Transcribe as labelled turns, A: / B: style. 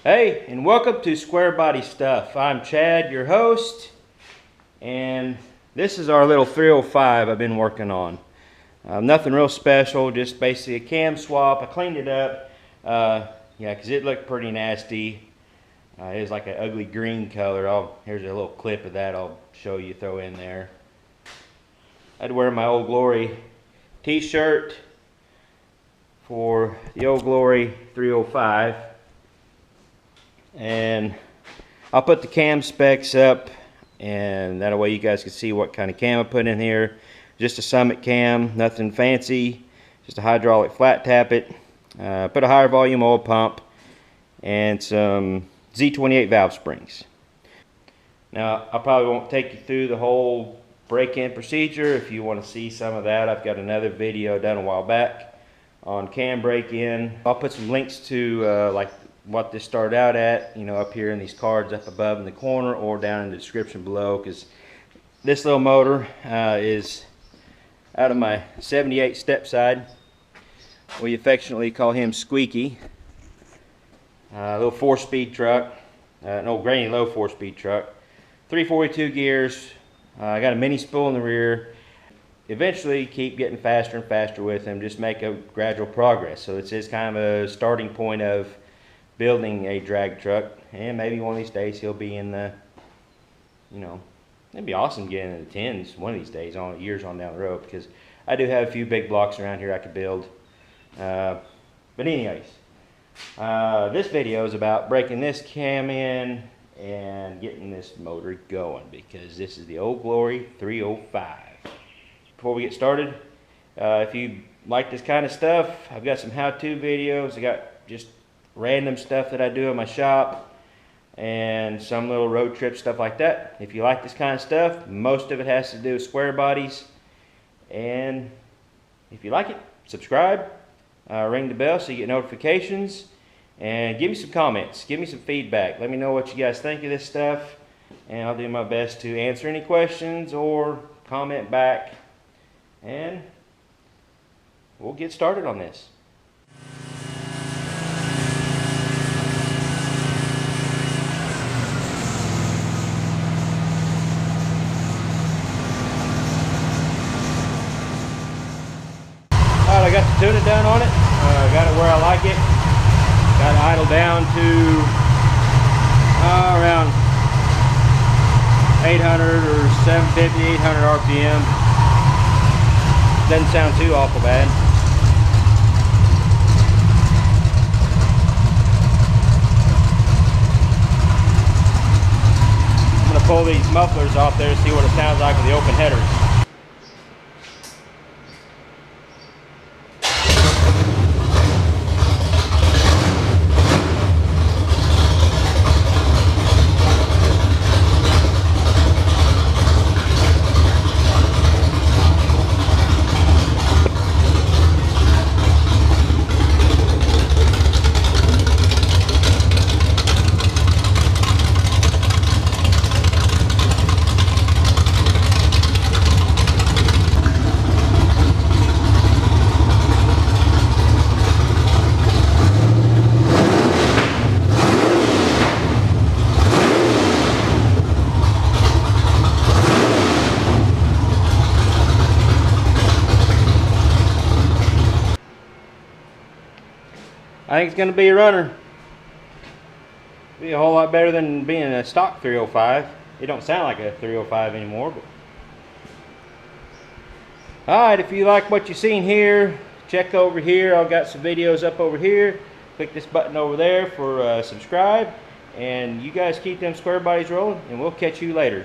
A: Hey, and welcome to Squarebody Stuff. I'm Chad, your host, and this is our little 305 I've been working on. Nothing real special, just basically a cam swap. I cleaned it up, because it looked pretty nasty. It was like an ugly green color. Here's a little clip of that I'll show you, throw in there. I'd wear my Old Glory t-shirt for the Old Glory 305. And I'll put the cam specs up, and that way you guys can see what kind of cam I put in here. Just a Summit cam, nothing fancy, just a hydraulic flat tappet. Put a higher volume oil pump and some Z28 valve springs. Now I probably won't take you through the whole break-in procedure. If you want to see some of that, I've got another video done a while back on cam break-in. I'll put some links to like what this started out at, up here in these cards up above in the corner, or down in the description below, because this little motor is out of my 78 step side. We affectionately call him Squeaky. A little 4-speed truck, an old granny low 4-speed truck, 342 gears. I got a mini spool in the rear. Eventually keep getting faster and faster with him, just make a gradual progress. So it's kind of a starting point of building a drag truck, and maybe one of these days he'll be in the, it'd be awesome getting in the 10s one of these days, years on down the road, because I do have a few big blocks around here I could build. But anyways, this video is about breaking this cam in and getting this motor going, because this is the Old Glory 305. Before we get started, if you like this kind of stuff, I've got some how-to videos. I got just random stuff that I do in my shop and some little road trip stuff like that. If you like this kind of stuff, most of it has to do with square bodies. And if you like it, subscribe, ring the bell so you get notifications, and give me some comments, give me some feedback. Let me know what you guys think of this stuff, and I'll do my best to answer any questions or comment back, and we'll get started on this. I got the tuning done on it. Got it where I like it. Got it idle down to around 800 or 750, 800 RPM. Doesn't sound too awful bad. I'm going to pull these mufflers off there to see what it sounds like with the open headers. I think it's going to be a runner. Be a whole lot better than being a stock 305. It don't sound like a 305 anymore. Alright, if you like what you've seen here, check over here. I've got some videos up over here. Click this button over there for subscribe. And you guys keep them square bodies rolling, and we'll catch you later.